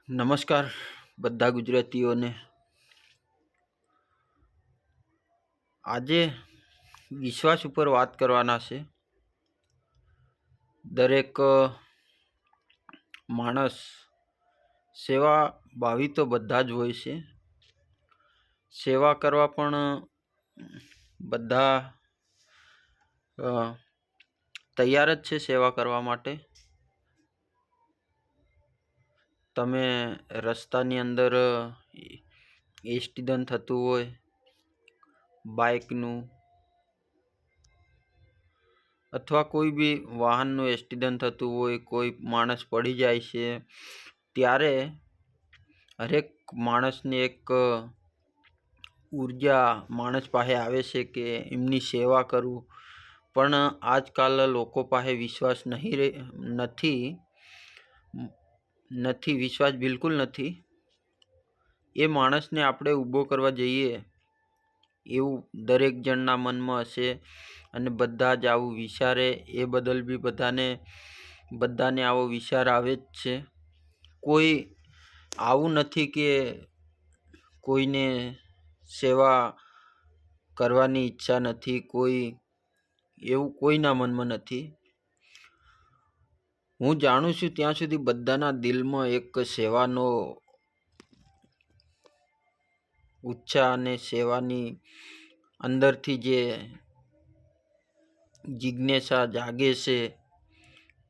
નમસ્કાર બધા ગુજરાતીઓને। આજે વિશ્વાસ ઉપર વાત કરવાના છે। દરેક માણસ સેવા ભાવી તો બધા જ હોય છે। સેવા કરવા પણ બધા તૈયાર જ છે સેવા કરવા માટે। તમે રસ્તાની અંદર એક્સિડન્ટ થતું હોય બાઇકનું અથવા કોઈ બી વાહનનું એક્સિડન્ટ થતું હોય, કોઈ માણસ પડી જાય છે, ત્યારે હરેક માણસને એક ઉર્જા માણસ પાસે આવે છે કે એમની સેવા કરું। પણ આજકાલ લોકો પાસે વિશ્વાસ નથી વિશ્વાસ બિલકુલ નથી। એ માણસને આપણે ઊભો કરવા જઈએ એવું દરેક જણના મનમાં હશે અને બધા જ આવું વિચારે। એ બદલ બી બધાને આવો વિચાર આવે જ છે। કોઈ આવું નથી કે કોઈને સેવા કરવાની ઈચ્છા નથી, એવું કોઈના મનમાં નથી। હું જાણું છું ત્યાં સુધી બધાના દિલમાં એક સેવાનો ઉત્સાહ અને સેવાની અંદરથી જે જિજ્ઞાસા જાગે છે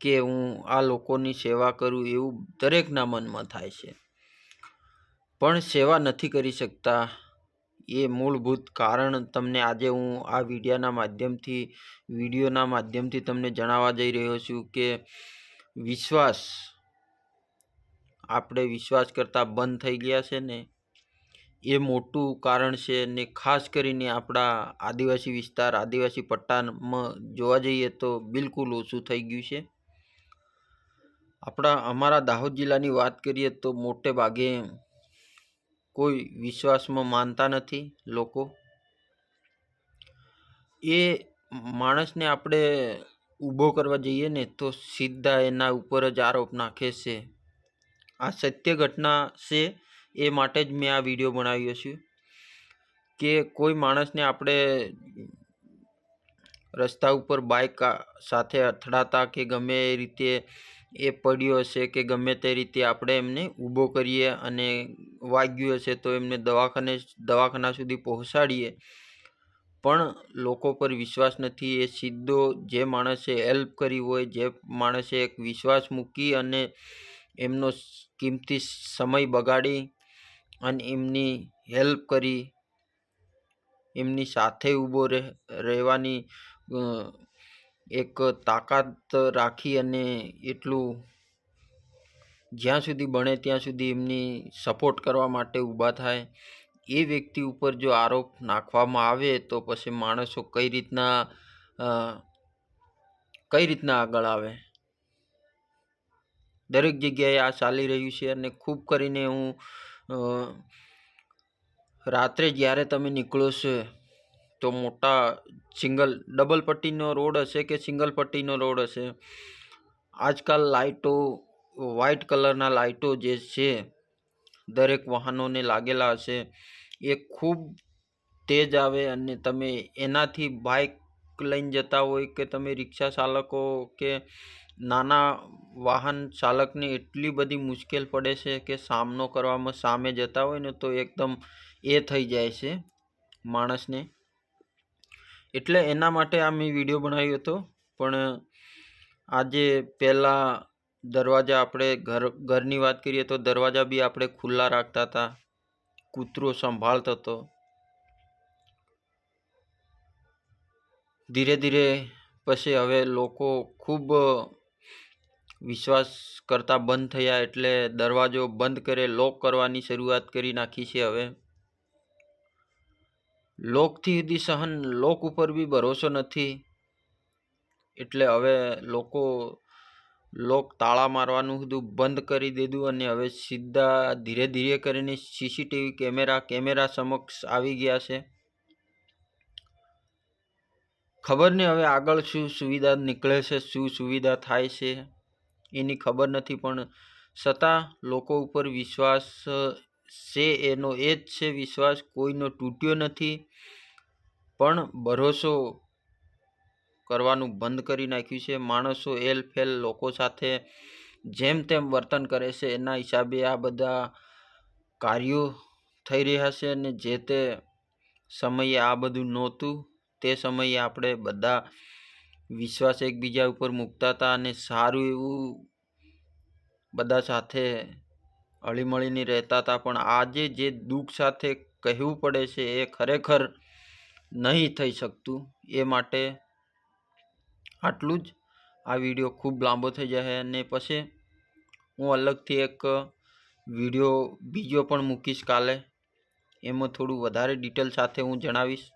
કે હું આ લોકોની સેવા કરું, એવું દરેકના મનમાં થાય છે। પણ સેવા નથી કરી શકતા એ મૂળભૂત કારણ તમને આજે હું આ વિડીયોના માધ્યમથી તમને જણાવવા જઈ રહ્યો છું કે આપણે વિશ્વાસ કરતા બંધ થઈ ગયા છે ને, એ મોટું કારણ છે। ને ખાસ કરીને આપણા આદિવાસી વિસ્તાર, આદિવાસી પટ્ટામાં જોવા જઈએ તો બિલકુલ ઓછું થઈ ગયું છે। અમારા દાહોદ જિલ્લાની વાત કરીએ તો મોટે ભાગે કોઈ વિશ્વાસમાં માનતા નથી લોકો। એ માણસને આપણે ઊભો કરવા જઈએ ને તો સીધા એના ઉપર જ આરોપ નાખે છે। આ સત્ય ઘટના છે, એ માટે જ મેં આ વિડીયો બનાવ્યો છે કે કોઈ માણસને આપણે રસ્તા ઉપર બાઇક સાથે અથડાતા કે ગમે એ રીતે એ પડ્યો હશે કે ગમે તે રીતે આપણે એમને ઊભો કરીએ અને વાગ્યું હશે તો એમને દવાખાના સુધી પહોંચાડીએ, પણ લોકો પર વિશ્વાસ નથી। એ સીધો જે માણસે હેલ્પ કરી હોય, જે માણસે એક વિશ્વાસ મૂકી અને એમનો કિંમતી સમય બગાડી અને એમની હેલ્પ કરી, એમની સાથે ઊભો રહેવાની એક તાકાત રાખી અને એટલું જ્યાં સુધી બને ત્યાં સુધી એમની સપોર્ટ કરવા માટે ઊભા થાય, એ વ્યક્તિ ઉપર જો આરોપ નાખવામાં આવે તો પછી માણસો કઈ રીતના આગળ આવે। દરેક જગ્યાએ આ ચાલી રહ્યું છે અને ખૂબ કરીને હું રાત્રે જ્યારે તમે નીકળો છો તો મોટા ડબલ પટ્ટીનો રોડ હશે કે સિંગલ પટ્ટીનો રોડ હશે, આજકાલ લાઇટો વ્હાઇટ કલરના લાઇટો જે છે દરેક વાહનોને લાગેલા હશે, એ ખૂબ તેજ આવે અને તમે એનાથી બાઇક લઈને જતા હોય કે તમે રિક્ષા ચાલકો કે નાના વાહન ચાલકને એટલી બધી મુશ્કેલ પડે છે કે સામનો કરવામાં, સામે જતા હોય ને તો એકદમ એ થઈ જાય છે માણસને। એટલે એના માટે આ મેં વિડીયો બનાવ્યો હતો। પણ આજે પહેલાં દરવાજા, આપણે ઘરની વાત કરીએ તો દરવાજા બી આપણે ખુલ્લા રાખતા હતા, કૂતરો સંભાળતો હતો। ધીરે ધીરે પછી હવે લોકો ખૂબ વિશ્વાસ કરતા બંધ થયા એટલે દરવાજો બંધ કરે, લોક કરવાની શરૂઆત કરી નાખી છે। હવે લોક ઉપર બી ભરોસો નથી, એટલે હવે લોક તાળા મારવાનું બધું બંધ કરી દીધું અને હવે સીધા ધીરે ધીરે કરીને સીસીટીવી કેમેરા સમક્ષ આવી ગયા છે। ખબર નહીં હવે આગળ શું સુવિધા નીકળે છે, શું સુવિધા થાય છે એની ખબર નથી, પણ છતાં લોકો ઉપર વિશ્વાસ છે એનો એ જ છે વિશ્વાસ, કોઈનો તૂટ્યો નથી. પણ ભરોસો કરવાનું બંધ કરી નાખ્યું છે. માણસો એલફેલ લોકો સાથે જેમ તેમ વર્તન કરે છે. એના હિસાબે આ બધા કાર્યો થઈ રહ્યા છે. અને જે તે સમયે આ બધું નહોતું. તે સમયે આપણે બધા વિશ્વાસ એકબીજા ઉપર મૂકતા હતા અને સારું એવું બધા સાથે હળીમળીને રહેતા હતા. પણ આજે જે દુઃખ સાથે કહેવું પડે છે એ ખરેખર નહીં થઈ શકતું. એ માટે આટલું જ. આ વિડીયો ખૂબ લાંબો થઈ જાય અને પછી હું અલગથી એક વિડીયો બીજો પણ મૂકીશ કાલે. એમાં થોડું વધારે ડિટેલ સાથે હું જણાવીશ.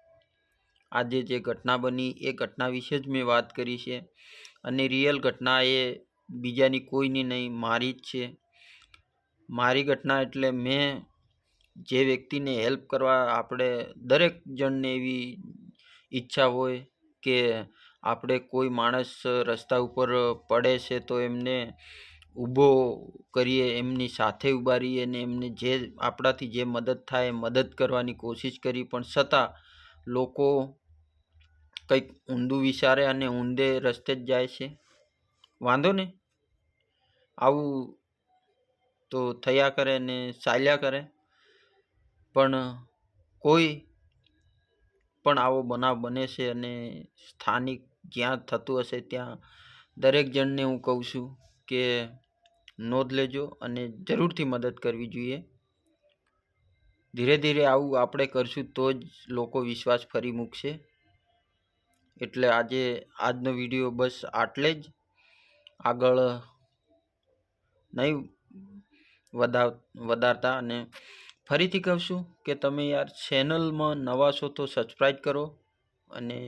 આજે જે ઘટના બની એ ઘટના વિશે જ મેં વાત કરી છે. અને રિયલ ઘટના એ બીજાની કોઈની નહીં, મારી જ છે. મારી ઘટના એટલે મેં જે વ્યક્તિને હેલ્પ કરવા, આપણે દરેક જણને એવી ઈચ્છા હોય કે આપણે કોઈ માણસ રસ્તા ઉપર પડે છે તો એમને ઊભો કરીએ, એમની સાથે ઊભા રહીએ અને એમને જે આપણાથી જે મદદ થાય એ મદદ કરવાની કોશિશ કરી. પણ છતાં લોકો કંઈક ઊંધું વિચારે અને ઊંધે રસ્તે જ જાય છે. વાંધો ને, આવું તો થયા કરે ને ચાલ્યા કરે. પણ કોઈ પણ આવો બનાવ બને છે અને સ્થાનિક જ્યાં થતું હશે ત્યાં દરેક જણને હું કહું છું કે નોંધ લેજો અને જરૂરથી મદદ કરવી જોઈએ. ધીરે ધીરે આવું આપણે કરશું તો જ લોકો વિશ્વાસ ફરી મૂકશે. એટલે આજનો વિડીયો બસ આટલે જ. આગળ નહીં વધારતા. અને ફરીથી કહું છું કે તમે યાર ચેનલમાં નવા છો તો સબસ્ક્રાઈબ કરો અને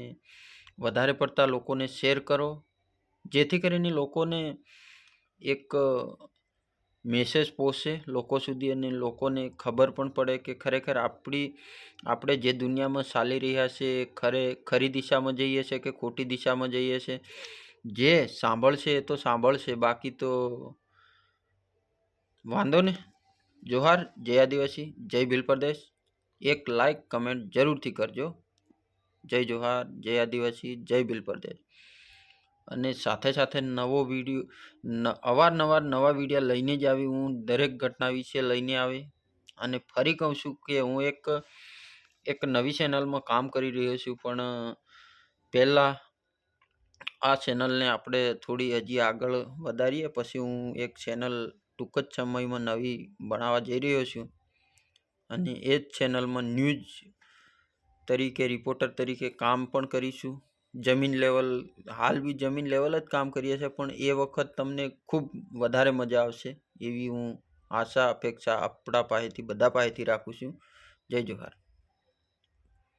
વધારે પડતા લોકોને શેર કરો, જેથી કરીને લોકોને એક મેસેજ પહોંચે લોકો સુધી અને લોકોને ખબર પણ પડે કે ખરેખર આપણે જે દુનિયામાં ચાલી રહ્યા છે ખરી દિશામાં જઈએ છે કે ખોટી દિશામાં જઈએ છે. જે સાંભળશે એ તો સાંભળશે, બાકી તો વાંધો ને. જોહાર, જય આદિવાસી, જય ભીલ પ્રદેશ. એક લાઈક કમેન્ટ જરૂરથી કરજો. જય જોહાર, જય આદિવાસી, જય ભીલ પ્રદેશ. અને સાથે સાથે નવો વિડીયો અવારનવાર નવા વિડીયો લઈને જ આવી. હું દરેક ઘટના વિશે લઈને આવે. અને ફરી કહું છું કે હું એક નવી ચેનલમાં કામ કરી રહ્યો છું. પણ પહેલાં આ ચેનલને આપણે થોડી હજી આગળ વધારીએ, પછી હું એક ચેનલ ટૂંક જ સમયમાં નવી બનાવવા જઈ રહ્યો છું. અને એ જ ચેનલમાં ન્યૂઝ તરીકે, રિપોર્ટર તરીકે કામ પણ કરીશું. જમીન લેવલ, હાલ બી જમીન લેવલ જ કામ કરીએ છીએ, પણ એ વખત તમને ખૂબ વધારે મજા આવશે એવી હું આશા અપેક્ષા આપણા પાસેથી બધા પાસેથી રાખું છું. જય જોહાર.